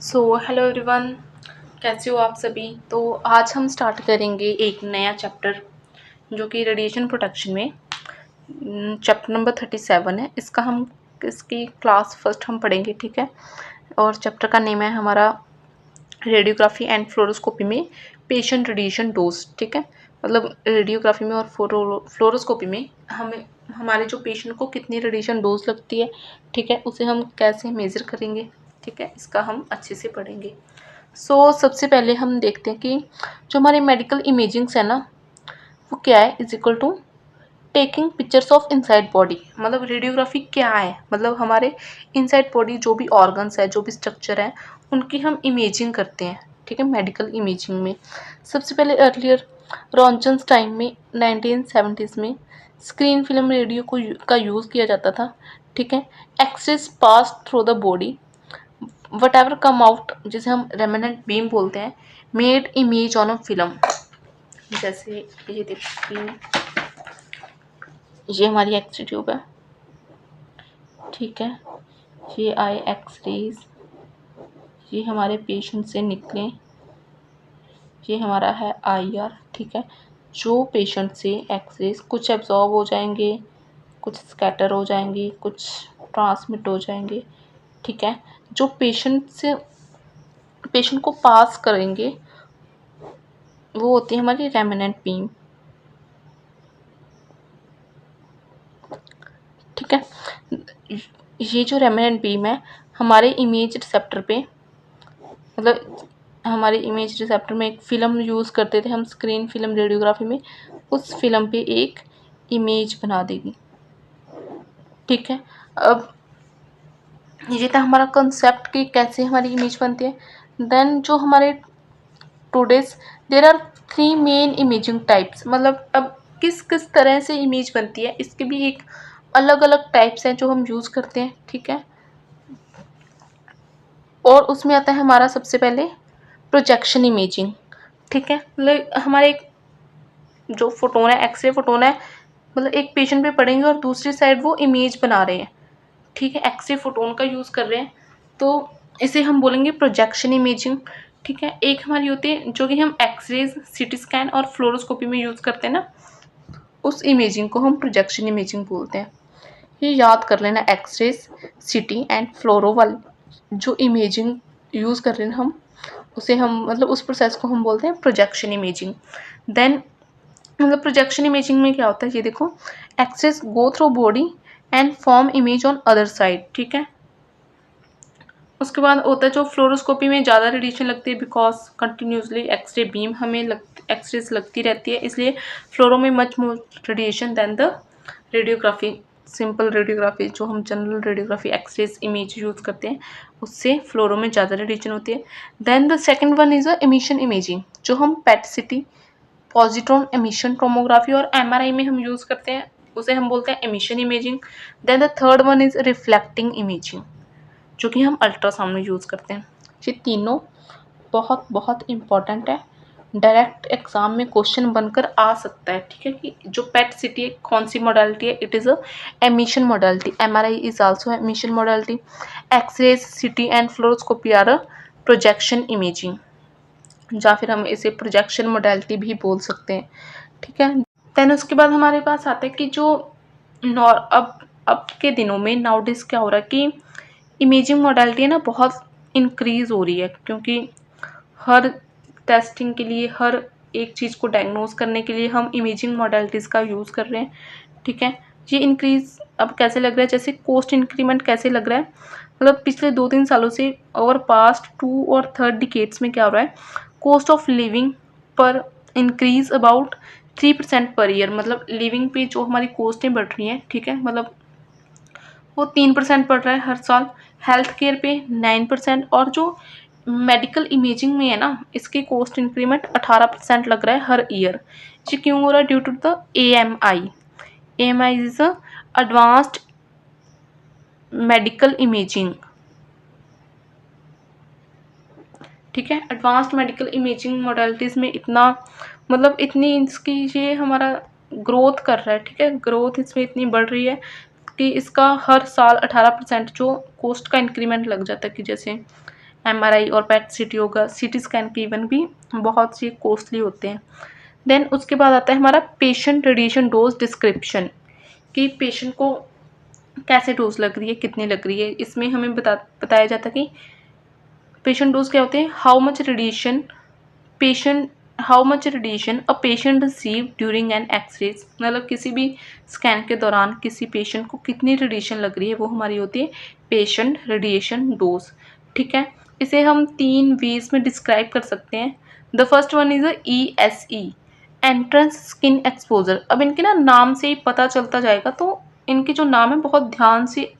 Hello everyone. कैसे हो आप सभी। तो आज हम स्टार्ट करेंगे एक नया चैप्टर जो कि रेडिएशन प्रोटेक्शन में चैप्टर नंबर 37 है। इसकी क्लास फर्स्ट हम पढ़ेंगे, ठीक है। और चैप्टर का नेम है हमारा रेडियोग्राफी एंड फ्लोरोस्कोपी में पेशेंट रेडिएशन डोज, ठीक है। मतलब रेडियोग्राफी में और फ्लोरोस्कोपी में हमें हमारे जो पेशेंट को कितनी रेडिएशन डोज लगती है, ठीक है, उसे हम कैसे मेज़र करेंगे, ठीक है, इसका हम अच्छे से पढ़ेंगे। सबसे पहले हम देखते हैं कि जो हमारी मेडिकल इमेजिंग्स है ना, वो क्या है, is equal to taking pictures of inside body. मतलब रेडियोग्राफी क्या है, मतलब हमारे इनसाइड बॉडी जो भी ऑर्गन्स है, जो भी स्ट्रक्चर है, उनकी हम इमेजिंग करते हैं, ठीक है, मेडिकल इमेजिंग में। सबसे पहले अर्लियर रॉन्चन्स टाइम में 1970s में स्क्रीन फिल्म रेडियो का यूज़ किया जाता था, ठीक है। X-rays pass through the body, whatever come out, जिसे हम रेमिनेंट बीम बोलते हैं, made image on a film. जैसे ये देखिए, ये हमारी एक्सरे ट्यूब है, ठीक है। ये आए एक्सरेज, ये हमारे पेशेंट से निकले, ये हमारा है आईआर, ठीक है। जो पेशेंट से एक्सरेज कुछ एब्जॉर्ब हो जाएंगे, कुछ स्कैटर हो जाएंगे, कुछ ट्रांसमिट हो जाएंगे, ठीक है। जो पेशेंट को पास करेंगे वो होती है हमारी रेमिनेंट बीम, ठीक है। ये जो रेमिनेंट बीम है हमारे इमेज रिसेप्टर पे, मतलब हमारे इमेज रिसेप्टर में एक फ़िल्म यूज़ करते थे हम, स्क्रीन फिल्म रेडियोग्राफी में, उस फिल्म पे एक इमेज बना देगी, ठीक है। अब ये था हमारा कंसेप्ट कि कैसे हमारी इमेज बनती है। देन जो हमारे today's there are 3 main imaging types. मतलब अब किस किस तरह से इमेज बनती है, इसके भी एक अलग अलग टाइप्स हैं जो हम यूज़ करते हैं, ठीक है। और उसमें आता है हमारा सबसे पहले प्रोजेक्शन इमेजिंग, ठीक है। मतलब हमारे एक जो फोटोन है, एक्सरे फोटोन है, मतलब एक पेशेंट पे पड़ेंगे और दूसरी साइड वो इमेज बना रहे हैं, ठीक है, एक्सरे फोटोन का यूज़ कर रहे हैं, तो इसे हम बोलेंगे प्रोजेक्शन इमेजिंग, ठीक है। एक हमारी होती है जो कि हम एक्सरेज, सीटी स्कैन और फ्लोरोस्कोपी में यूज़ करते हैं ना, उस इमेजिंग को हम प्रोजेक्शन इमेजिंग बोलते हैं। ये याद कर लेना, एक्सरेज, सीटी एंड फ्लोरो वाली जो इमेजिंग यूज़ कर रहे हैं हम, उसे हम मतलब उस प्रोसेस को हम बोलते हैं प्रोजेक्शन इमेजिंग। देन मतलब प्रोजेक्शन इमेजिंग में क्या होता है, ये देखो, x-rays go through body and form image on other side, ठीक है। उसके बाद होता है जो फ्लोरोस्कोपी में ज़्यादा रेडिएशन लगती है, बिकॉज कंटिन्यूसली एक्सरे बीम हमें एक्सरेज लगती रहती है, इसलिए फ्लोरो में much more radiation than the radiography. Simple radiography जो हम general radiography x-rays image use करते हैं, उससे फ्लोरो में ज़्यादा रेडिएशन होती है। Then the second one is a emission imaging, जो हम PET CT, positron emission tomography और एमआरआई में हम यूज़ करते हैं, उसे हम बोलते हैं emission imaging. Then the third one is reflecting imaging, जो कि हम अल्ट्रासाउंड में यूज़ करते हैं। ये तीनों बहुत बहुत इम्पॉर्टेंट है, डायरेक्ट एग्जाम में क्वेश्चन बनकर आ सकता है, ठीक है। कि जो पेट सिटी है कौन सी मॉडलिटी है, it is a emission modality, MRI is also emission modality, x-rays, CT and fluoroscopy are a projection imaging, या फिर हम इसे प्रोजेक्शन मॉडलिटी भी बोल सकते हैं, ठीक है। देन उसके बाद हमारे पास आता है कि जो अब के दिनों में नाउडेज क्या हो रहा है कि इमेजिंग मॉडलिटी है ना बहुत इंक्रीज़ हो रही है, क्योंकि हर टेस्टिंग के लिए, हर एक चीज़ को डायग्नोज करने के लिए हम इमेजिंग मॉडलिटीज़ का यूज़ कर रहे हैं, ठीक है। ये इंक्रीज़ अब कैसे लग रहा है, जैसे कॉस्ट इंक्रीमेंट कैसे लग रहा है, मतलब पिछले 2-3 सालों से ओवर पास्ट 2 और 3 डिकेड्स में क्या हो रहा है, कॉस्ट ऑफ लिविंग पर इंक्रीज़ अबाउट 3% पर ईयर। मतलब लिविंग पे जो हमारी कॉस्टें बढ़ रही हैं, ठीक है, मतलब वो 3% बढ़ रहा है हर साल। हेल्थ केयर पे 9%, और जो मेडिकल इमेजिंग में है ना, इसकी कॉस्ट इंक्रीमेंट 18% लग रहा है हर ईयर। ये क्यों हो रहा है, due to the AMI। AMI is a advanced medical imaging, ठीक है। एडवांस्ड मेडिकल इमेजिंग मॉडलिटीज़ में इतना मतलब इतनी इसकी ये हमारा ग्रोथ कर रहा है, ठीक है, ग्रोथ इसमें इतनी बढ़ रही है कि इसका हर साल 18% जो कॉस्ट का इंक्रीमेंट लग जाता है। कि जैसे MRI और PET CT होगा, CT स्कैन के इवन भी बहुत सी कॉस्टली होते हैं। देन उसके बाद आता है हमारा पेशेंट रेडिएशन डोज डिस्क्रिप्शन, कि पेशेंट को कैसे डोज लग रही है, कितनी लग रही है। इसमें हमें बताया जाता है कि पेशेंट डोज क्या होते हैं, how much radiation a patient receive during an x-ray, मतलब किसी भी स्कैन के दौरान किसी पेशेंट को कितनी रेडिएशन लग रही है, वो हमारी होती है पेशेंट रेडिएशन डोज। ठीक है, इसे हम 3 वेज में डिस्क्राइब कर सकते हैं। The first one is ESE, entrance skin exposure. अब इनके ना नाम से ही पता चलता जाएगा, तो इनके जो नाम है बहुत ध्यान से,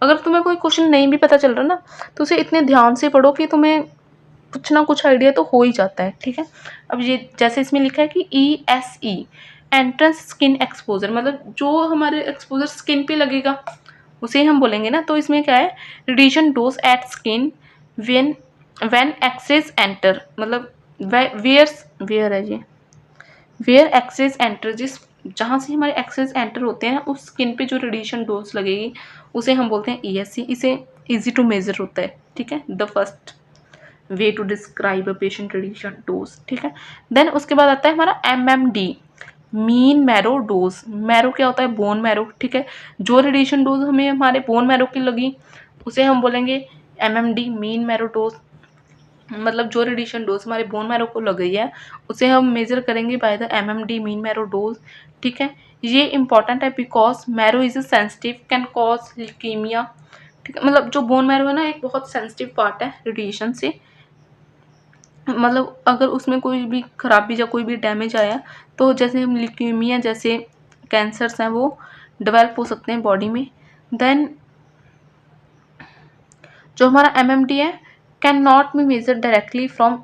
अगर तुम्हें कोई क्वेश्चन नहीं भी पता चल रहा ना, तो उसे इतने ध्यान से पढ़ो कि तुम्हें कुछ ना कुछ आइडिया तो हो ही जाता है। ठीक है, अब ये जैसे इसमें लिखा है कि ESE, एंट्रेंस स्किन एक्सपोजर, मतलब जो हमारे एक्सपोजर स्किन पे लगेगा उसे हम बोलेंगे ना। तो इसमें क्या है, radiation dose at skin when when x-rays enter, मतलब वेयर है ये, वेयर एक्सेस एंटर, जिस जहाँ से हमारे एक्सेस एंटर होते हैं उस स्किन पे जो रेडिएशन डोज लगेगी उसे हम बोलते हैं ESE। इसे इजी टू मेजर होता है। ठीक है, the first way to describe a patient radiation dose. ठीक है, देन उसके बाद आता है हमारा MMD, mean marrow dose. Marrow क्या होता है, बोन मैरो। ठीक है, जो रेडिएशन डोज हमें हमारे बोन मैरो की लगी उसे हम बोलेंगे MMD, मीन मैरो डोज। मतलब जो रेडिएशन डोज हमारे बोन मैरो को लग गई है उसे हम मेजर करेंगे by the MMD, mean marrow dose. ठीक है, ये इंपॉर्टेंट है because marrow is sensitive, can cause leukaemia. ठीक है, मतलब जो बोन मैरो है ना एक बहुत सेंसिटिव पार्ट है रेडिएशन से, मतलब अगर उसमें कोई भी खराबी या कोई भी डैमेज आया तो जैसे हम ल्यूकीमिया जैसे कैंसर्स हैं वो डेवलप हो सकते हैं बॉडी में। देन जो हमारा MMD है, can not be measure directly from,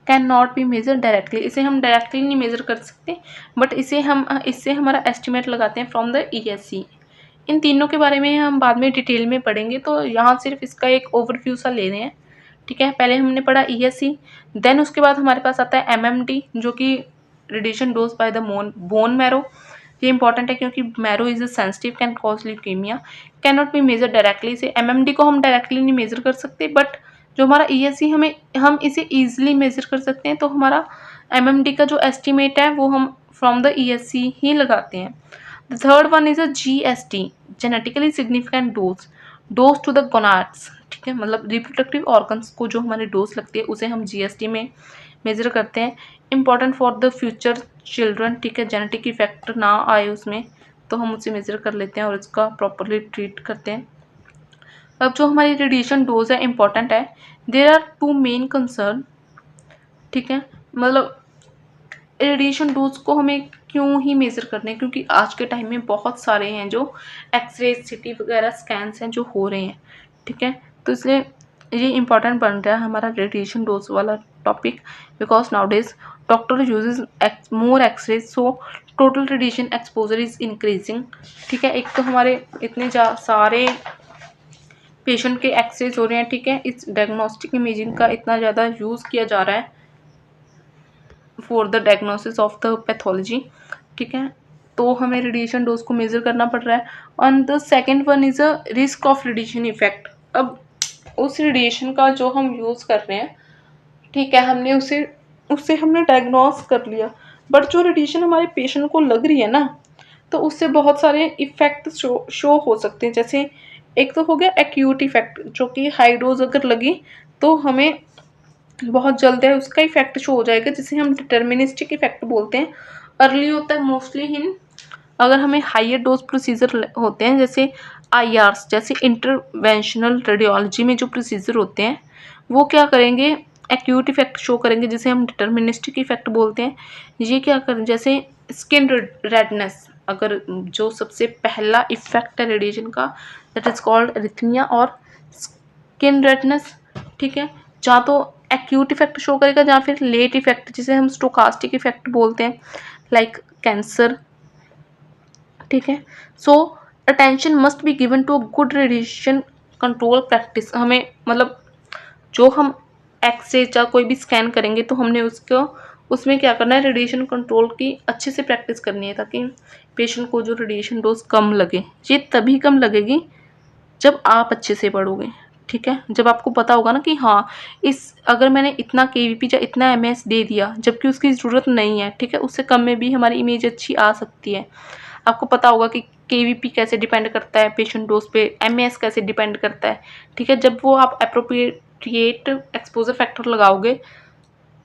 can not be measure directly, इसे हम डायरेक्टली नहीं मेजर कर सकते, बट इससे हमारा एस्टिमेट लगाते हैं फ्रॉम द ESE। इन तीनों के बारे में हम बाद में डिटेल में पढ़ेंगे, तो यहाँ सिर्फ इसका एक ओवरव्यू सा ले रहे हैं। ठीक है, पहले हमने पढ़ा ESE, देन उसके बाद हमारे पास आता है MMD जो कि radiation dose by the bone marrow. ये इंपॉर्टेंट है क्योंकि marrow is sensitive, can cause leukaemia, can not be measure directly. से MMD को हम डायरेक्टली नहीं मेजर कर सकते, बट जो हमारा ESE हम इसे ईजिली मेजर कर सकते हैं। तो हमारा MMD का जो एस्टिमेट है वो हम फ्रॉम द ESE ही लगाते हैं। The third one is a GST, genetically significant dose to the gonads. ठीक है, मतलब रिप्रोडक्टिव ऑर्गन्स को जो हमारी डोज लगती है उसे हम GST में मेजर करते हैं। Important for the future children. ठीक है, जेनेटिक इफेक्ट ना आए उसमें, तो हम उसे मेजर कर लेते हैं और इसका प्रॉपरली ट्रीट करते हैं। अब जो हमारी रेडिएशन डोज है इम्पॉर्टेंट है। There are 2 main concern. ठीक है, मतलब रेडिएशन डोज को हमें क्यों ही मेजर करने हैं, क्योंकि आज के टाइम में बहुत सारे हैं जो एक्सरे CT वगैरह स्कैन्स हैं जो हो रहे हैं। ठीक है, तो इसलिए ये इंपॉर्टेंट बन रहा है हमारा रेडिएशन डोज वाला topic, because nowadays doctor uses more x-ray, so total radiation exposure is increasing. ठीक है, एक तो हमारे इतने सारे पेशेंट के एक्सरेज हो रहे हैं। ठीक है, इस डायग्नोस्टिक इमेजिंग का इतना ज़्यादा यूज़ किया जा रहा है for the diagnosis of the pathology. ठीक है, तो हमें रेडिएशन डोज को मेजर करना पड़ रहा है। On the second one is a risk of radiation effect. अब उस रेडिएशन का जो हम यूज़ कर रहे हैं, ठीक है, हमने उससे हमने डायग्नोस कर लिया, बट जो रेडिएशन हमारे पेशेंट को लग रही है ना, तो उससे बहुत सारे इफेक्ट शो हो सकते हैं। जैसे एक तो हो गया एक्यूट इफेक्ट, जो कि हाई डोज अगर लगी तो हमें बहुत जल्द है उसका इफेक्ट शो हो जाएगा, जिसे हम डिटर्मिनिस्टिक इफेक्ट बोलते हैं। अर्ली होता है मोस्टली इन, अगर हमें हाइयर डोज प्रोसीजर होते हैं जैसे IRs, जैसे इंटरवेंशनल रेडियोलॉजी में जो प्रोसीजर होते हैं वो क्या करेंगे, एक्यूट इफेक्ट शो करेंगे, जिसे हम डिटर्मिनिस्टिक इफेक्ट बोलते हैं। ये क्या करें, जैसे स्किन रेडनेस, अगर जो सबसे पहला इफेक्ट है रेडिएशन का, दैट इज कॉल्ड एरिथमिया और स्किन रेडनेस। ठीक है, जहाँ तो एक्यूट इफेक्ट शो करेगा, जहाँ फिर लेट इफेक्ट जिसे हम स्टोकास्टिक इफेक्ट बोलते हैं, लाइक कैंसर। ठीक है, so attention must be given to a good radiation control practice. हमें मतलब जो हम एक्सरे या कोई भी स्कैन करेंगे तो हमने उसमें क्या करना है, रेडिएशन कंट्रोल की अच्छे से प्रैक्टिस करनी है, ताकि पेशेंट को जो रेडिएशन डोज कम लगे। ये तभी कम लगेगी जब आप अच्छे से पढ़ोगे, ठीक है। जब आपको पता होगा ना कि हाँ, इस अगर मैंने इतना केवीपी या इतना एमएस दे दिया जबकि उसकी ज़रूरत नहीं है, ठीक है, उससे कम में भी हमारी इमेज अच्छी आ सकती है। आपको पता होगा कि केवीपी कैसे डिपेंड करता है पेशेंट डोज पे, एमएस कैसे डिपेंड करता है, ठीक है। जब वो आप एप्रोप्रिएट एक्सपोजर फैक्टर लगाओगे,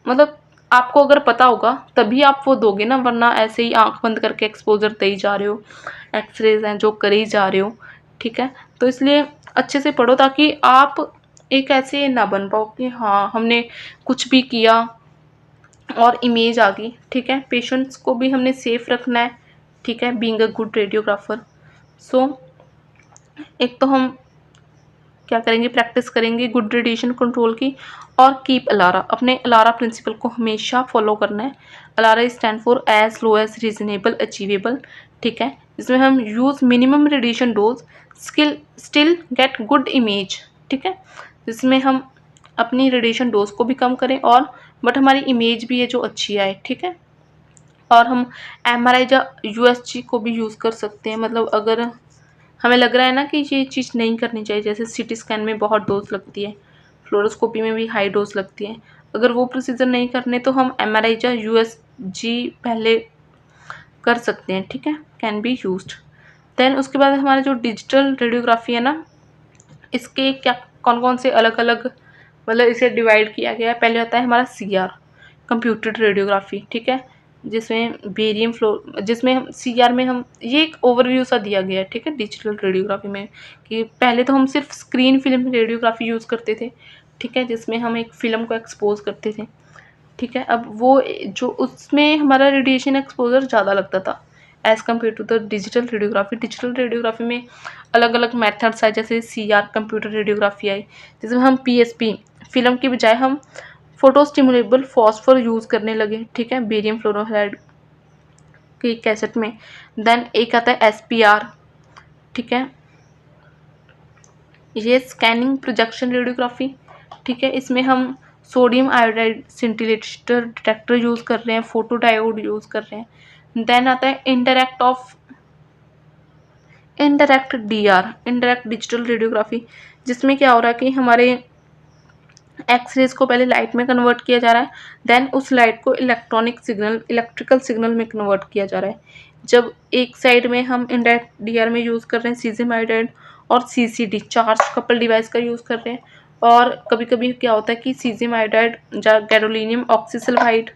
मतलब आपको अगर पता होगा तभी आप वो दोगे ना, वरना ऐसे ही आंख बंद करके एक्सपोजर दे ही जा रहे हो, एक्सरेज हैं जो करे ही जा रहे हो, ठीक है। तो इसलिए अच्छे से पढ़ो ताकि आप एक ऐसे ना बन पाओ कि हाँ हमने कुछ भी किया और इमेज आ गई, ठीक है। पेशेंट्स को भी हमने सेफ रखना है, ठीक है, बीइंग अ गुड रेडियोग्राफर। सो एक तो हम क्या करेंगे, प्रैक्टिस करेंगे गुड रेडिएशन कंट्रोल की, और कीप अलारा, अपने अलारा प्रिंसिपल को हमेशा फॉलो करना है। ALARA stand for as low as reasonable achievable, ठीक है। इसमें हम use minimum radiation dose still get good image, ठीक है। जिसमें हम अपनी रेडिएशन डोज को भी कम करें और बट हमारी इमेज भी है जो अच्छी आए, ठीक है। और हम एमआरआई या यूएसजी को भी यूज़ कर सकते हैं, मतलब अगर हमें लग रहा है ना कि ये चीज़ नहीं करनी चाहिए, जैसे सीटी स्कैन में बहुत डोज लगती है, फ्लोरोस्कोपी में भी हाई डोज लगती है, अगर वो प्रोसीजर नहीं करने तो हम एमआरआई या यूएसजी पहले कर सकते हैं, ठीक है, कैन बी यूज्ड। देन उसके बाद हमारा जो डिजिटल रेडियोग्राफी है ना, इसके क्या कौन कौन से अलग अलग, मतलब इसे डिवाइड किया गया है। पहले होता है हमारा सीआर, कंप्यूटेड रेडियोग्राफी, ठीक है, जिसमें बेरियम फ्लो, जिसमें हम सीआर में हम ये एक ओवरव्यू सा दिया गया है, ठीक है, डिजिटल रेडियोग्राफी में, कि पहले तो हम सिर्फ स्क्रीन फिल्म रेडियोग्राफी यूज़ करते थे, ठीक है, जिसमें हम एक फ़िल्म को एक्सपोज करते थे, ठीक है। अब वो जो उसमें हमारा रेडिएशन एक्सपोजर ज़्यादा लगता था as compare to the digital radiography. Digital radiography में अलग अलग मेथड्स आए, जैसे सीआर कंप्यूटर रेडियोग्राफी आई, जिसमें हम पीएसपी फिल्म की बजाय हम फोटो स्टिमुलेबल फॉस्फोर यूज़ करने लगे, ठीक है, बेरियम फ्लोराइड की कैसेट में। देन एक आता है एसपीआर, ठीक है, ये स्कैनिंग प्रोजेक्शन रेडियोग्राफी, ठीक है, इसमें हम sodium iodide scintillator detector use कर रहे हैं, फोटो डायोड यूज़ कर रहे हैं। देन आता है interact DR, interact digital radiography, जिसमें क्या हो रहा है कि हमारे एक्सरेज को पहले लाइट में कन्वर्ट किया जा रहा है, देन उस लाइट को इलेक्ट्रिकल सिग्नल में कन्वर्ट किया जा रहा है। जब एक साइड में हम इंडायरेक्ट डीआर में यूज़ कर रहे हैं सीजियम आयोडाइड और सीसीडी चार्ज कपल डिवाइस का यूज़ कर रहे हैं, और कभी कभी क्या होता है कि सीजियम आयोडाइड या गैडोलिनियम ऑक्सीसल्फाइड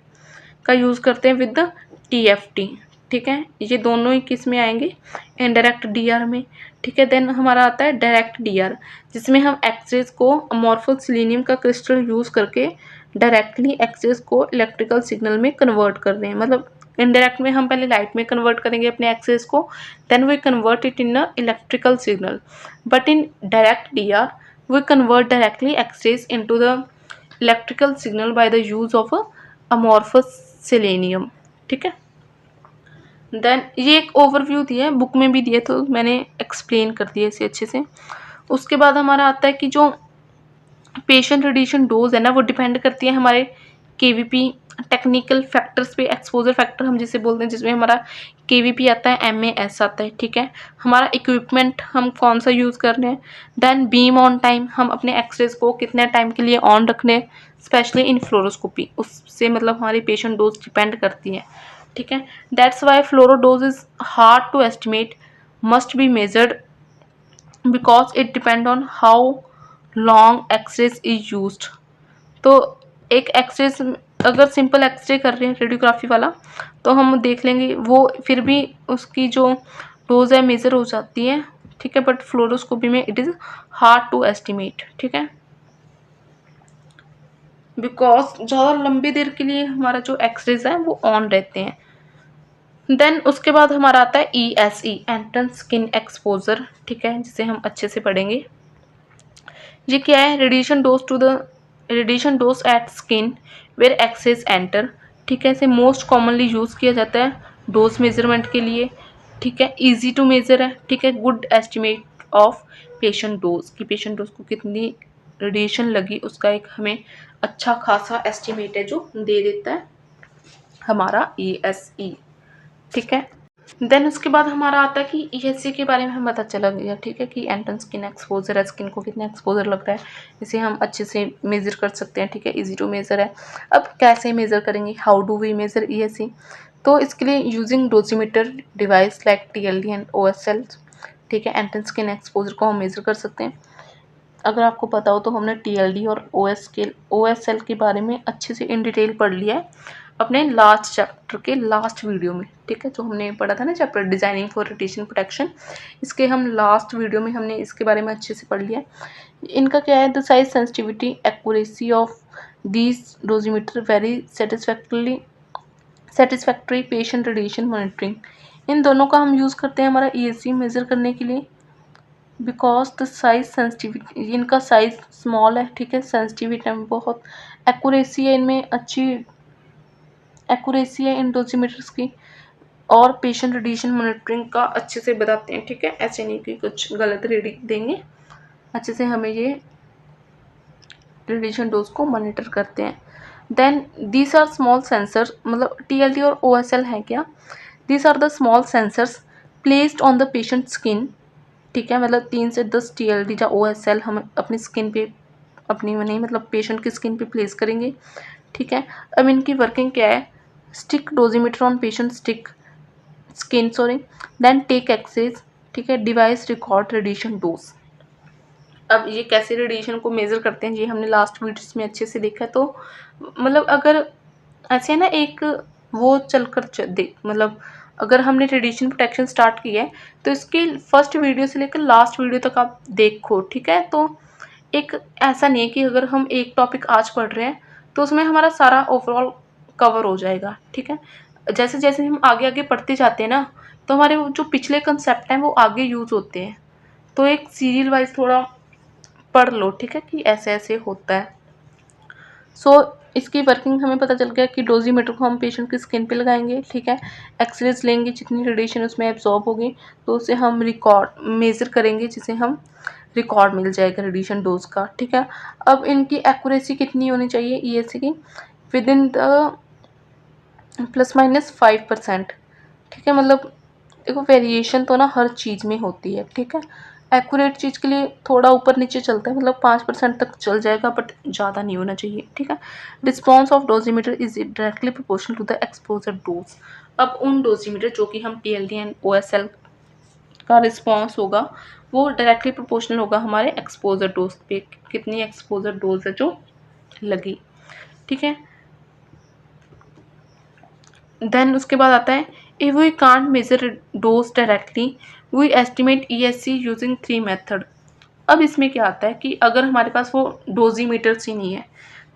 का यूज़ करते हैं विद द टीएफटी, ठीक है। ये दोनों ही किस में आएंगे, इनडायरेक्ट डीआर में, ठीक है। देन हमारा आता है डायरेक्ट डीआर, जिसमें हम एक्सरेज को अमॉर्फस सिलीनियम का क्रिस्टल यूज़ करके डायरेक्टली एक्सरेज को इलेक्ट्रिकल सिग्नल में कन्वर्ट कर रहे हैं। मतलब इनडायरेक्ट में हम पहले लाइट में कन्वर्ट करेंगे अपने एक्सरेज को, then we convert it in a electrical signal, but in direct DR we convert directly X-rays into the electrical signal by the use of a amorphous selenium, ठीक है। Then ये एक overview दिया है, book में भी दिया, तो मैंने एक्सप्लेन कर दिया इसे अच्छे से। उसके बाद हमारा आता है कि जो पेशेंट रेडिएशन डोज है ना, वो डिपेंड करती है हमारे केवीपी टेक्निकल फैक्टर्स पे, एक्सपोजर फैक्टर हम जिसे बोलते हैं, जिसमें हमारा केवीपी आता है, एमएएस आता है, ठीक है। हमारा इक्विपमेंट हम कौन सा यूज़ कर रहे हैं, देन बीम ऑन टाइम, हम अपने एक्सरेज को कितने टाइम के लिए ऑन रखने हैं, स्पेशली इन फ्लोरोस्कोपी, उससे मतलब हमारी पेशेंट डोज डिपेंड करती है, ठीक है। That's why fluoro dose is hard to estimate, must be measured because it depend on how long x-rays is used. तो एक एक्सरे, अगर सिंपल एक्सरे कर रहे हैं रेडियोग्राफी वाला, तो हम देख लेंगे वो फिर भी उसकी जो डोज है मेजर हो जाती है, ठीक है, बट फ्लोरोस्कोपी में it is hard to estimate, ठीक है, बिकॉज ज़्यादा लंबी देर के लिए हमारा जो एक्सरेज है वो ऑन रहते हैं। देन उसके बाद हमारा आता है ESE, एंट्रेंस स्किन एक्सपोजर, ठीक है, जिसे हम अच्छे से पढ़ेंगे। ये क्या है, radiation dose at skin where x-rays enter, ठीक है। इसे मोस्ट कॉमनली यूज़ किया जाता है डोज मेजरमेंट के लिए, ठीक है, इजी टू मेजर है, ठीक है, good estimate of patient dose, कि पेशेंट डोज को कितनी रेडिएशन लगी उसका एक हमें अच्छा खासा एस्टिमेट है जो दे देता है हमारा ESE, ठीक है। देन उसके बाद हमारा आता है कि ईएससी के बारे में हमें पता चला गया, ठीक है, कि एंटन स्किन एक्सपोजर है, स्किन को कितना एक्सपोजर लग रहा है, इसे हम अच्छे से मेज़र कर सकते हैं, ठीक है, इजी टू मेज़र है। अब कैसे मेज़र करेंगे, how do we measure ESC? तो इसके लिए using dosimeter device like TLD and OSL, ठीक है, एंटन स्किन एक्सपोजर को हम मेज़र कर सकते हैं। अगर आपको पता हो तो हमने टीएलडी और ओएसएल के बारे में अच्छे से इन डिटेल पढ़ लिया है अपने लास्ट चैप्टर के लास्ट वीडियो में, ठीक है, जो हमने पढ़ा था ना chapter designing for radiation protection, इसके हम लास्ट वीडियो में हमने इसके बारे में अच्छे से पढ़ लिया है। इनका क्या है, the size sensitivity accuracy of these dosimeter very satisfactory patient radiation monitoring, इन दोनों का हम यूज़ करते हैं हमारा ईएससी मेज़र करने के लिए। बिकॉज द साइज सेंसिटिविटी, इनका साइज स्मॉल है, ठीक है, सेंसिटिविटी में बहुत एक्यूरेसी है, इनमें अच्छी एक्यूरेसी है इन डोजीमीटर्स की, और पेशेंट रेडिएशन मॉनिटरिंग का अच्छे से बताते हैं, ठीक है, ऐसे नहीं कि कुछ गलत रीडिंग देंगे, अच्छे से हमें ये रेडिएशन डोज को मॉनिटर करते हैं। Then these are small sensor, मतलब टीएलडी और ओएसएल है क्या, these are the small sensors placed on the patient skin, ठीक है, मतलब 3 से 10 टीएलडी या ओएसएल हम अपनी स्किन पे, अपनी नहीं मतलब पेशेंट की स्किन पे प्लेस करेंगे, ठीक है। अब इनकी वर्किंग क्या है, stick dosimeter on patient skin then take access, ठीक है, डिवाइस रिकॉर्ड रेडिएशन डोज। अब ये कैसे रेडिएशन को मेज़र करते हैं ये हमने लास्ट वीडियोस में अच्छे से देखा है। तो मतलब अगर ऐसे है ना, एक वो चल कर मतलब अगर हमने रेडिएशन प्रोटेक्शन स्टार्ट की है तो इसकी फर्स्ट वीडियो से लेकर लास्ट वीडियो तक आप देखो, ठीक है। तो एक ऐसा नहीं है कि अगर हम एक टॉपिक आज पढ़ रहे हैं तो उसमें हमारा सारा ओवरऑल कवर हो जाएगा, ठीक है। जैसे जैसे हम आगे आगे पढ़ते जाते हैं ना, तो हमारे वो जो पिछले कंसेप्ट हैं वो आगे यूज़ होते हैं। तो एक सीरियल वाइज थोड़ा पढ़ लो, ठीक है, कि ऐसे ऐसे होता है। इसकी वर्किंग हमें पता चल गया कि डोजीमीटर को हम पेशेंट की स्किन पे लगाएंगे, ठीक है, एक्सरेज लेंगे, जितनी रेडिएशन उसमें एब्जॉर्ब होगी तो उसे हम रिकॉर्ड मेज़र करेंगे, जिसे हम रिकॉर्ड मिल जाएगा रेडिएशन डोज का, ठीक है। अब इनकी एक्यूरेसी कितनी होनी चाहिए ईएससी की, विद इन द ±5%, ठीक है, मतलब देखो वेरिएशन तो ना हर चीज़ में होती है, ठीक है। एक्यूरेट चीज़ के लिए थोड़ा ऊपर नीचे चलता है, मतलब 5% तक चल जाएगा, बट ज़्यादा नहीं होना चाहिए, ठीक है। Response of dosimeter is directly proportional to the exposure dose. अब उन डोजीमीटर जो कि हम टीएलडी एंड ओएसएल का रिस्पॉन्स होगा वो डायरेक्टली प्रोपोर्शनल होगा हमारे एक्सपोजर डोज पे, कितनी एक्सपोजर डोज है जो लगी, ठीक है। देन उसके बाद आता है, if we can't measure dose directly we estimate ESC using 3 method. अब इसमें क्या आता है कि अगर हमारे पास वो डोजीमीटर्स ही नहीं है,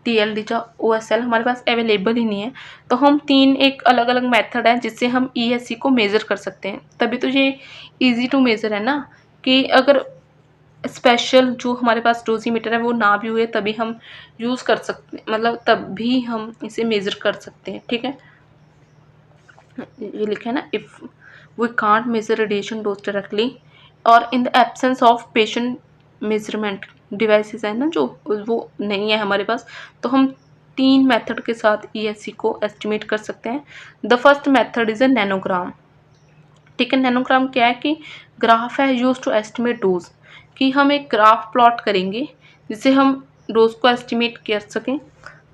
टीएलडी या ओएसएल हमारे पास अवेलेबल ही नहीं है, तो हम 3 एक अलग अलग मेथड है जिससे हम ईएससी को मेज़र कर सकते हैं। तभी तो ये इजी टू मेज़र है ना, कि अगर स्पेशल जो हमारे पास डोजीमीटर है वो ना भी हुए तभी हम यूज़ कर सकते हैं, मतलब तब भी हम इसे मेज़र कर सकते हैं, ठीक है। ये लिखा है ना, if we can't measure radiation dose directly और in the absence of patient measurement devices है ना, जो वो नहीं है हमारे पास, तो हम 3 मेथड के साथ ईएससी को एस्टिमेट कर सकते हैं। The first method is a nanogram, ठीक है। नैनोग्राम क्या है कि ग्राफ है यूज टू एस्टिमेट डोज, कि हम एक ग्राफ प्लॉट करेंगे जिससे हम डोज को एस्टिमेट कर सकें।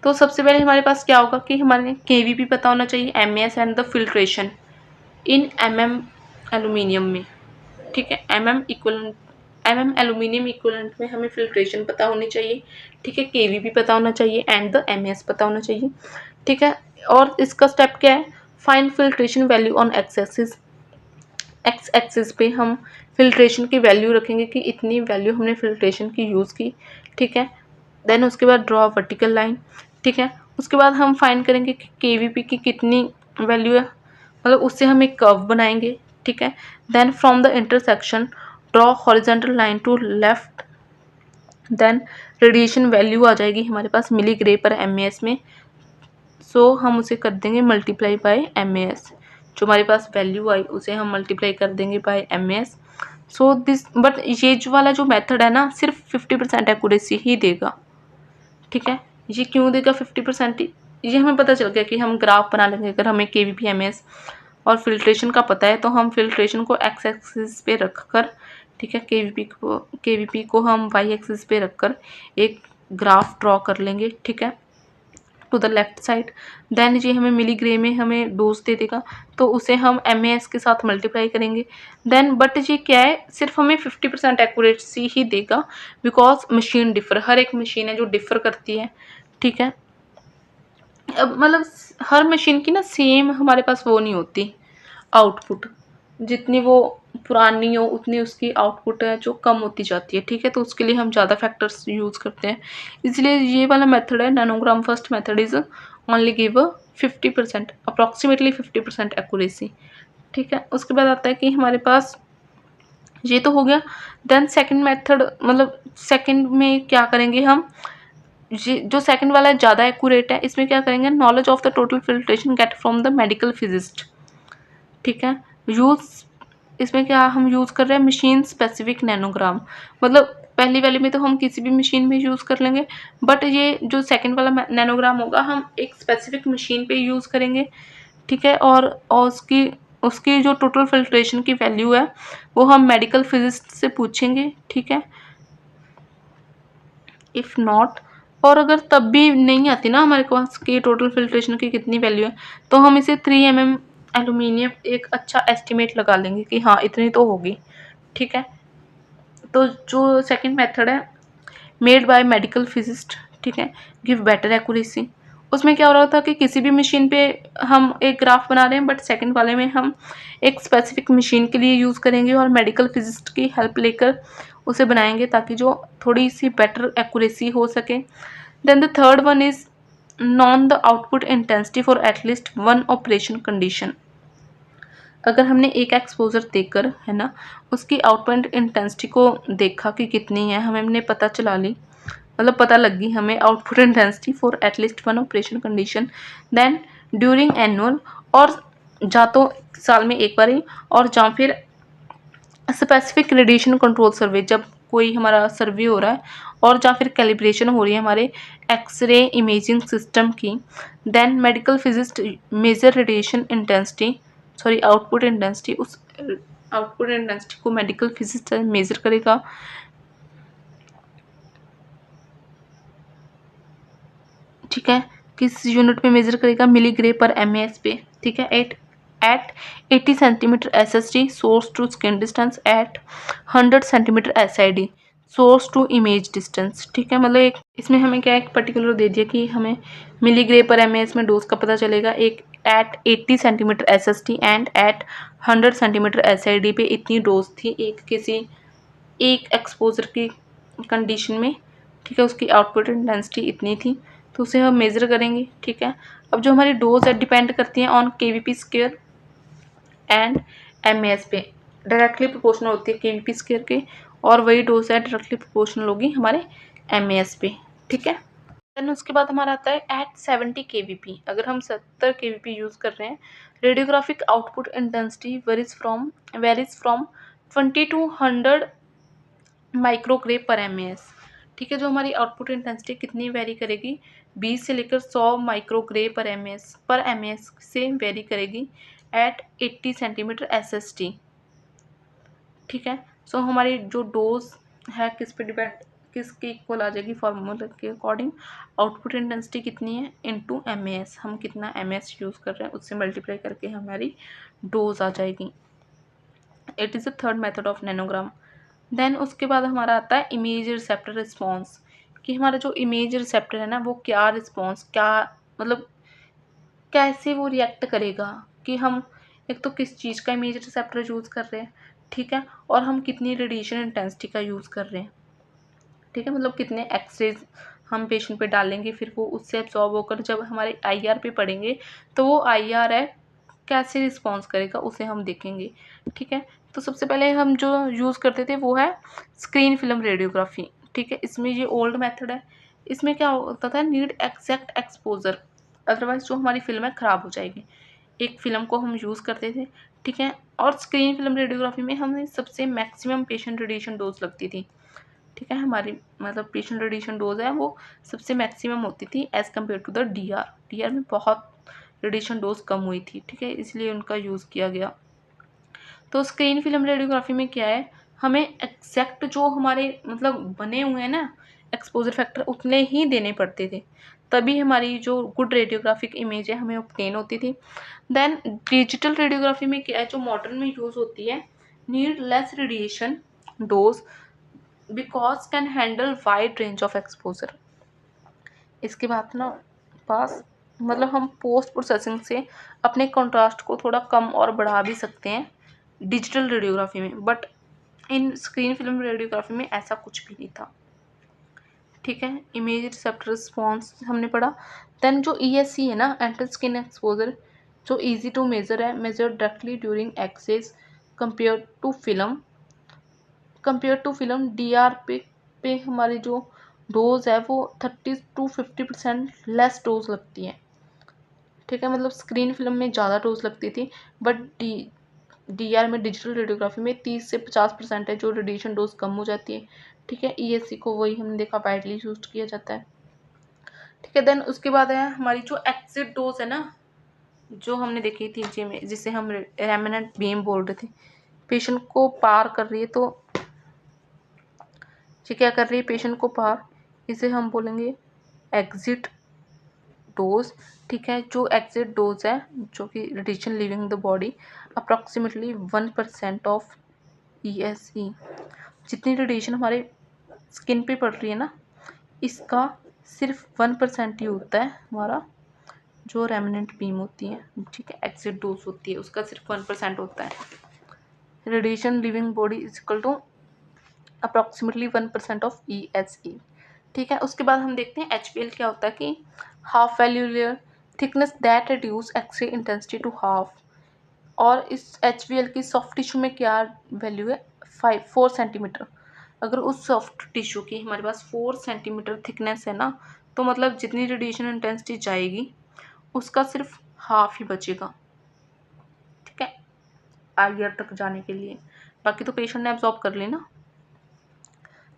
तो सबसे पहले हमारे पास क्या होगा कि हमारे केवीपी पता होना चाहिए, MS and the filtration in MM aluminium में, ठीक है, एमएम एल्यूमिनियम इक्विवेलेंट में हमें फिल्ट्रेशन पता होनी चाहिए, ठीक है, केवीपी पता होना चाहिए एंड द एमएस पता होना चाहिए, ठीक है। और इसका स्टेप क्या है, find filtration value on x axis पे हम फिल्ट्रेशन की वैल्यू रखेंगे कि इतनी वैल्यू हमने फिल्ट्रेशन की यूज़ की, ठीक है। देन उसके बाद ड्रॉ वर्टिकल लाइन, ठीक है। उसके बाद हम फाइंड करेंगे कि केवीपी की कितनी वैल्यू है, मतलब उससे हम एक कर्व बनाएंगे, ठीक है। Then from the intersection draw horizontal line to left, then radiation value आ जाएगी हमारे पास मिलीग्रे पर एमएस में, सो हम उसे कर देंगे मल्टीप्लाई बाय एमएस, जो हमारे पास वैल्यू आई उसे हम मल्टीप्लाई कर देंगे by MS. So this but ये जो वाला जो मेथड है ना सिर्फ 50% एक्यूरेसी ही देगा, ठीक है। ये क्यों देगा 50%? ये हमें पता चल गया कि हम ग्राफ बना लेंगे अगर हमें केवीपी एमएस और फिल्ट्रेशन का पता है, तो हम फिल्ट्रेशन को एक्स एक्सिस पे रखकर, ठीक है, केवीपी को हम वाई एक्सिस पे रखकर एक ग्राफ ड्रॉ कर लेंगे, ठीक है, to the left side. Then ये हमें मिलीग्रे में हमें डोज दे देगा, तो उसे हम एमएएस के साथ मल्टीप्लाई करेंगे। देन बट ये क्या है, सिर्फ हमें 50% एक्यूरेसी ही देगा, बिकॉज मशीन डिफर, हर एक मशीन है जो डिफर करती है, ठीक है। अब मतलब हर मशीन की ना सेम हमारे पास वो नहीं होती आउटपुट, जितनी वो पुरानी हो उतनी उसकी आउटपुट है जो कम होती जाती है, ठीक है। तो उसके लिए हम ज़्यादा फैक्टर्स यूज़ करते हैं, इसलिए ये वाला मेथड है nanogram first method is only give 50%, approximately 50% accuracy, ठीक है। उसके बाद आता है कि हमारे पास ये तो हो गया। देन सेकंड मेथड, मतलब सेकंड में क्या करेंगे हम, ये जो सेकंड वाला है ज़्यादा एक्यूरेट है, इसमें क्या करेंगे, knowledge of the total filtration get from the medical physicist, ठीक है। यूज़, इसमें क्या हम यूज़ कर रहे हैं, मशीन स्पेसिफिक नैनोग्राम, मतलब पहली वाली में तो हम किसी भी मशीन में यूज़ कर लेंगे, बट ये जो सेकंड वाला नैनोग्राम होगा हम एक स्पेसिफिक मशीन पे यूज़ करेंगे, ठीक है। और उसकी उसकी जो टोटल फिल्ट्रेशन की वैल्यू है वो हम मेडिकल फिजिस्ट से पूछेंगे, ठीक है। इफ़ नॉट, और अगर तब भी नहीं आती ना हमारे पास कि टोटल फिल्ट्रेशन की कितनी वैल्यू है, तो हम इसे 3 mm एल्यूमिनियम एक अच्छा एस्टिमेट लगा लेंगे कि हाँ इतनी तो होगी, ठीक है। तो जो सेकंड मेथड है मेड बाय मेडिकल फिजिस्ट, ठीक है, गिव बेटर एक्यूरेसी, उसमें क्या हो रहा था कि किसी भी मशीन पे हम एक ग्राफ बना रहे हैं, बट सेकंड वाले में हम एक स्पेसिफिक मशीन के लिए यूज़ करेंगे और मेडिकल फिजिस्ट की हेल्प लेकर उसे बनाएंगे ताकि जो थोड़ी सी बेटर एक्यूरेसी हो सके। Then the third one is known the output intensity for at least one operation condition, अगर हमने एक एक्सपोजर देकर, है ना, उसकी आउटपुट इंटेंसिटी को देखा कि कितनी है, हमने पता चला ली, मतलब पता लग गई हमें output intensity for at least one operation condition, then during annual, और जा तो साल में एक बार ही, और या फिर स्पेसिफिक रेडिएशन कंट्रोल सर्वे, जब कोई हमारा सर्वे हो रहा है और या फिर कैलिब्रेशन हो रही है हमारे एक्सरे इमेजिंग सिस्टम की, then medical physicist measure radiation intensity, sorry output intensity, उस आउटपुट इंटेंसिटी को मेडिकल फिजिस्ट मेजर करेगा, ठीक है, किस यूनिट में मेजर करेगा, मिलीग्रे पर एमएएस पे, ठीक है। At 80 centimetre SSD source to skin distance, at 100 centimetre SID source to image distance, ठीक है। मतलब एक इसमें हमें क्या एक पर्टिकुलर दे दिया कि हमें मिलीग्रे पर एमएएस में डोज का पता चलेगा, एक at 80 centimetre SSD and at 100 centimetre SID पे इतनी डोज थी एक किसी एक एक्सपोजर की कंडीशन में, ठीक है, उसकी आउटपुट इंटेंसिटी इतनी थी, तो उसे हम मेज़र करेंगे, ठीक है। अब जो हमारी डोज है डिपेंड करती हैं on KVP square and MAS पे, डायरेक्टली प्रोपोर्शनल होती है केवीपी स्क्वायर के, और वही डोज है डायरेक्टली प्रोपोर्शनल होगी हमारे एमएएस पे, ठीक है। देन उसके बाद हमारा आता है एट 70 केवीपी, अगर हम 70 केवीपी यूज़ कर रहे हैं, radiographic output intensity varies from 20 to 100 माइक्रोग्रे पर एमएएस, ठीक है। जो हमारी आउटपुट इंटेंसिटी कितनी वेरी करेगी, 20 से लेकर 100 माइक्रोग्रे पर एमएएस से वेरी करेगी एट 80 सेंटीमीटर एसएसटी, ठीक है। सो हमारी जो डोज है किस पे डिपेंड, किसके इक्वल आ जाएगी, फार्मूला के अकॉर्डिंग आउटपुट इंटेंसिटी कितनी है इनटू एमएएस, हम कितना एमएएस यूज़ कर रहे हैं उससे मल्टीप्लाई करके हमारी डोज आ जाएगी। It is the third method of nanogram. देन उसके बाद हमारा आता है इमेज रिसेप्टर रिस्पॉन्स, कि हमारा जो इमेज रिसेप्टर है ना वो क्या रिस्पॉन्स, क्या मतलब कैसे वो रिएक्ट करेगा, कि हम एक तो किस चीज़ का इमेज रिसेप्टर यूज़ कर रहे हैं, ठीक है, और हम कितनी रेडिएशन इंटेंसिटी का यूज़ कर रहे हैं, ठीक है, मतलब कितने एक्सरेज हम पेशेंट पे डालेंगे, फिर वो उससे एब्जॉर्ब होकर जब हमारे आईआर पे पड़ेंगे तो वो आईआर है कैसे रिस्पॉन्स करेगा उसे हम देखेंगे, ठीक है। तो सबसे पहले हम जो यूज़ करते थे वो है स्क्रीन फिल्म रेडियोग्राफी, ठीक है। इसमें ये ओल्ड मेथड है, इसमें क्या होता था, नीड एग्जैक्ट एक्सपोजर, अदरवाइज जो हमारी फिल्म है ख़राब हो जाएगी, एक फ़िल्म को हम यूज़ करते थे, ठीक है। और स्क्रीन फिल्म रेडियोग्राफी में हमें सबसे मैक्सिमम पेशेंट रेडिएशन डोज लगती थी, ठीक है, हमारी मतलब पेशेंट रेडिएशन डोज है वो सबसे मैक्सिमम होती थी as compare to the DR में बहुत रेडिएशन डोज कम हुई थी, ठीक है, इसलिए उनका यूज़ किया गया। तो स्क्रीन फिल्म रेडियोग्राफी में क्या है, हमें एग्जैक्ट जो हमारे मतलब बने हुए हैं ना एक्सपोजर फैक्टर उतने ही देने पड़ते थे, तभी हमारी जो गुड रेडियोग्राफिक इमेज है हमें ऑब्टेन होती थी। देन डिजिटल रेडियोग्राफी में क्या है, जो मॉडर्न में यूज़ होती है, need less radiation dose because can handle wide range of exposure. इसके बाद ना पास मतलब हम पोस्ट प्रोसेसिंग से अपने कंट्रास्ट को थोड़ा कम और बढ़ा भी सकते हैं डिजिटल रेडियोग्राफी में, but in screen film radiography में ऐसा कुछ भी नहीं था, ठीक है। इमेज रिसेप्टर रिस्पॉन्स हमने पढ़ा। देन जो ESC है ना, एंटर स्किन एक्सपोजर, जो इजी टू मेजर है, measure directly during x-rays compare to film. DR पे हमारी जो डोज है वो 30 to 50% लेस डोज लगती है, ठीक है। मतलब स्क्रीन फिल्म में ज़्यादा डोज लगती थी, बट DR में डिजिटल रेडियोग्राफी में 30 से 50% है जो रेडिएशन डोज कम हो जाती है, ठीक है। ESC को वही हमने देखा वाइडली यूज किया जाता है, ठीक है। देन उसके बाद है हमारी जो एक्सिट डोज है ना, जो हमने देखी थी जिसे हम रेमिनेंट बीम बोल रहे थे, पेशेंट को पार कर रही है, तो ये क्या कर रही है, पेशेंट को पार, इसे हम बोलेंगे एग्जिट डोज, ठीक है। जो एग्जिट डोज है जो कि radiation living the body approximately 1% of ESE। जितनी रेडिएशन हमारे स्किन पे पड़ रही है ना, इसका सिर्फ 1% ही होता है हमारा जो रेमिनेंट बीम होती है, ठीक है, एग्जिट डोज होती है, उसका सिर्फ 1% होता है। Radiation living body is equal to approximately 1% of ESE, ठीक है। उसके बाद हम देखते हैं HPL क्या होता है कि half value layer thickness that reduce X ray intensity to half. और इस HPL की सॉफ्ट टिश्यू में क्या वैल्यू है, 4 सेंटीमीटर। अगर उस सॉफ्ट टिश्यू की हमारे पास 4 सेंटीमीटर थिकनेस है ना, तो मतलब जितनी रेडिएशन इंटेंसिटी जाएगी उसका सिर्फ हाफ ही बचेगा, ठीक है, IR तक जाने के लिए। बाकी तो पेशेंट ने एब्जॉर्ब कर ली ना,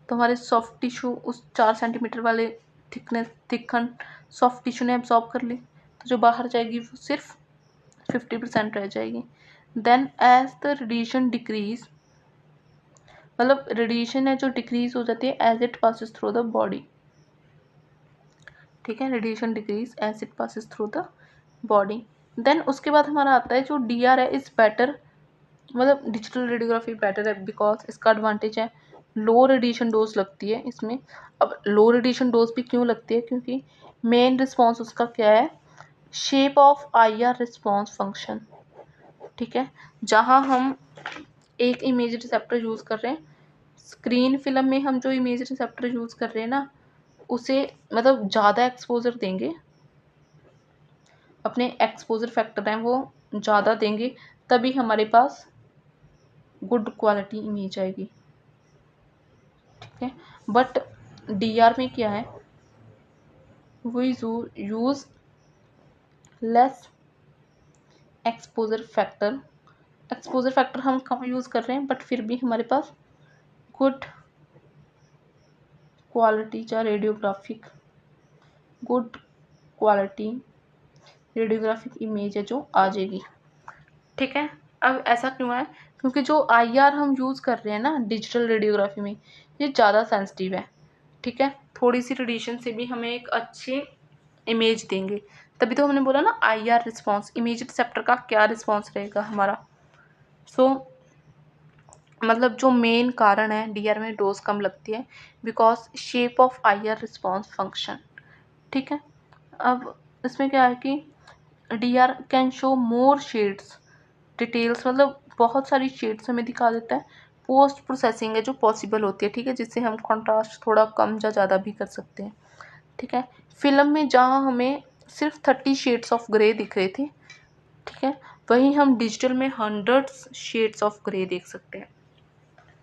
तो हमारे सॉफ्ट टिश्यू उस 4 सेंटीमीटर वाले थिकन सॉफ्ट टिश्यू ने एब्जॉर्ब कर ली, तो जो बाहर जाएगी वो सिर्फ 50% रह जाएगी। Then as the radiation decrease, मतलब रेडिएशन है जो डिक्रीज हो जाती है as it passes through the body, ठीक है, radiation decrease as it passes through the body. Then उसके बाद हमारा आता है जो DR है इज बेटर, मतलब डिजिटल रेडियोग्राफी बेटर है बिकॉज इसका एडवांटेज है लो रेडिएशन डोज लगती है इसमें। अब लो रेडिएशन डोज भी क्यों लगती है, क्योंकि मेन रिस्पॉन्स उसका क्या है, shape of IR response function, ठीक है। जहाँ हम एक इमेज रिसेप्टर यूज़ कर रहे हैं, स्क्रीन फिल्म में हम जो इमेज रिसेप्टर यूज़ कर रहे हैं ना, उसे मतलब ज़्यादा एक्सपोजर देंगे, अपने एक्सपोजर फैक्टर हैं वो ज़्यादा देंगे, तभी हमारे पास गुड क्वालिटी इमेज आएगी, ठीक है। बट DR में क्या है, we use less exposure factor. Exposure factor हम कम यूज़ कर रहे हैं, बट फिर भी हमारे पास गुड क्वालिटी या गुड क्वालिटी रेडियोग्राफिक इमेज है जो आ जाएगी, ठीक है। अब ऐसा क्यों है, क्योंकि जो IR हम यूज़ कर रहे हैं ना डिजिटल रेडियोग्राफी में, ये ज़्यादा सेंसिटिव है, ठीक है। थोड़ी सी रेडिएशन से भी हमें एक अच्छी इमेज देंगे, तभी तो हमने बोला ना IR रिस्पॉन्स, इमेज रिसेप्टर का क्या रिस्पॉन्स रहेगा हमारा। मतलब जो मेन कारण है DR में डोज कम लगती है because shape of IR response function, ठीक है। अब इसमें क्या है कि DR can show more shades details, मतलब बहुत सारी शेड्स हमें दिखा देता है। पोस्ट प्रोसेसिंग है जो पॉसिबल होती है, ठीक है, जिससे हम कंट्रास्ट थोड़ा कम या ज़्यादा भी कर सकते हैं, ठीक है। फिल्म में जहाँ हमें सिर्फ 30 शेड्स ऑफ ग्रे दिख रहे थे, ठीक है, वहीं हम डिजिटल में 100 शेड्स ऑफ ग्रे देख सकते हैं,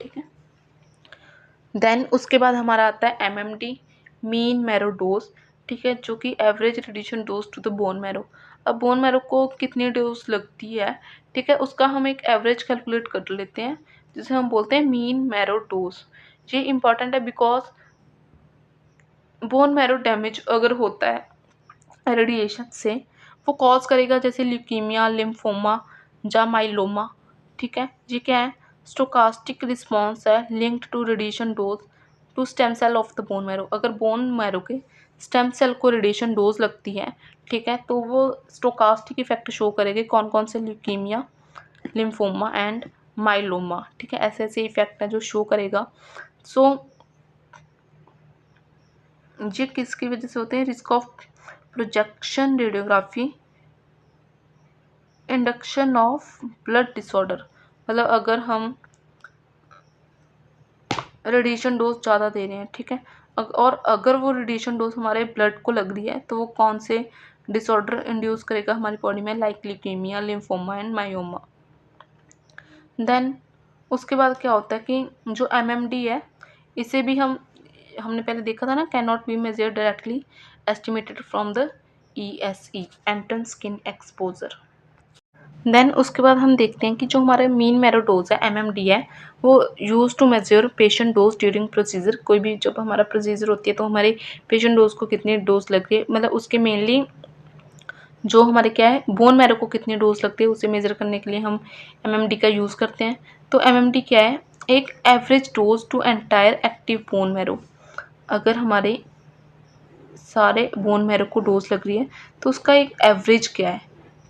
ठीक है। देन उसके बाद हमारा आता है MMD, मीन मैरो डोज, ठीक है, जो कि average radiation dose to the bone marrow. अब बोन मैरो को कितनी डोज लगती है, ठीक है, उसका हम एक एवरेज कैलकुलेट कर लेते हैं, जिसे हम बोलते हैं मीन मैरो डोज। ये इंपॉर्टेंट है बिकॉज बोन मैरो डैमेज अगर होता है रेडिएशन से, वो कॉज करेगा जैसे ल्यूकीमिया, लिम्फोमा या माइलोमा, ठीक है। ये क्या है, स्टोकास्टिक रिस्पॉन्स है linked to radiation dose to stem cell of the bone marrow. अगर बोन मैरो के स्टेम सेल को रेडिएशन डोज लगती है, ठीक है, तो वो स्टोकास्टिक इफेक्ट शो करेगी कौन कौन से, ल्यूकीमिया, लिम्फोमा एंड माइलोमा, ठीक है। ऐसे ऐसे इफेक्ट है जो शो करेगा। सो ये किसकी वजह से होते हैं, risk of projection radiography, induction of blood disorder, मतलब अगर हम रेडिएशन डोज ज़्यादा दे रहे हैं, ठीक है, और अगर वो रेडिएशन डोज हमारे ब्लड को लग रही है तो वो कौन से डिसऑर्डर इंड्यूस करेगा हमारी बॉडी में, like leukaemia, lymphoma and myoma. Then उसके बाद क्या होता है कि जो एमएमडी है, इसे भी हमने पहले देखा था ना, can not be measured directly, estimated from the ESE, entrance skin exposure. Then उसके बाद हम देखते हैं कि जो हमारा मीन मैरो डोज है, MMD है, वो use to measure patient dose during procedure. कोई भी जब हमारा प्रोसीजर होती है तो हमारे पेशेंट डोज को कितनी डोज लग रही है, मतलब उसके मेनली जो हमारे क्या है, बोन मैरो को कितनी डोज लगती है उसे मेजर करने के लिए हम MMD का यूज़ करते हैं। तो MMD क्या है, एक average dose to entire active bone marrow. अगर हमारे सारे बोन मैरो को डोज लग रही है तो उसका एक एवरेज क्या है,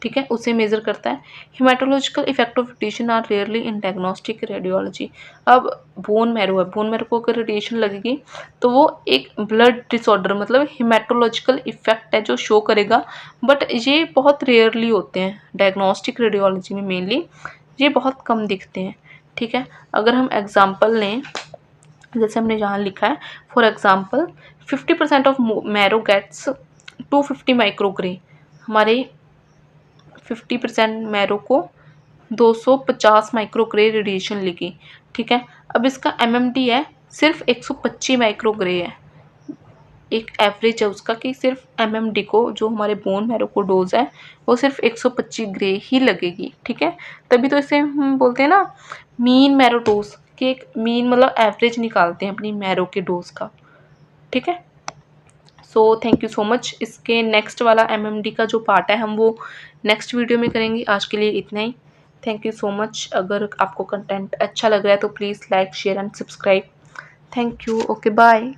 ठीक है, उसे मेजर करता है। Haematological effect of radiation are rarely in diagnostic radiology. अब बोन मैरो है, बोन मैरो को अगर रेडिएशन लगेगी तो वो एक ब्लड डिसऑर्डर, मतलब हेमाटोलॉजिकल इफेक्ट है जो शो करेगा, बट ये बहुत रेयरली होते हैं डायग्नोस्टिक रेडियोलॉजी में, मेनली ये बहुत कम दिखते हैं, ठीक है। अगर हम एग्जाम्पल लें, जैसे हमने यहाँ लिखा है, for example 50% of marrow gets 250 microgray, हमारे 50% मैरो को 250 माइक्रोग्रे रेडिएशन लगी, ठीक है। अब इसका MMD है सिर्फ 125 माइक्रोग्रे है, एक एवरेज है उसका कि सिर्फ MMD को, जो हमारे बोन मैरो को डोज है, वो सिर्फ 125 ग्रे ही लगेगी, ठीक है। तभी तो इसे हम बोलते हैं ना मीन मैरो डोज, कि एक मीन मतलब एवरेज निकालते हैं अपनी मैरो के डोज का, ठीक है। So thank you so much. इसके नेक्स्ट वाला MMD का जो पार्ट है हम वो नेक्स्ट वीडियो में करेंगे। आज के लिए इतना ही। Thank you so much. अगर आपको कंटेंट अच्छा लग रहा है तो please like, share and subscribe. Thank you. Okay bye.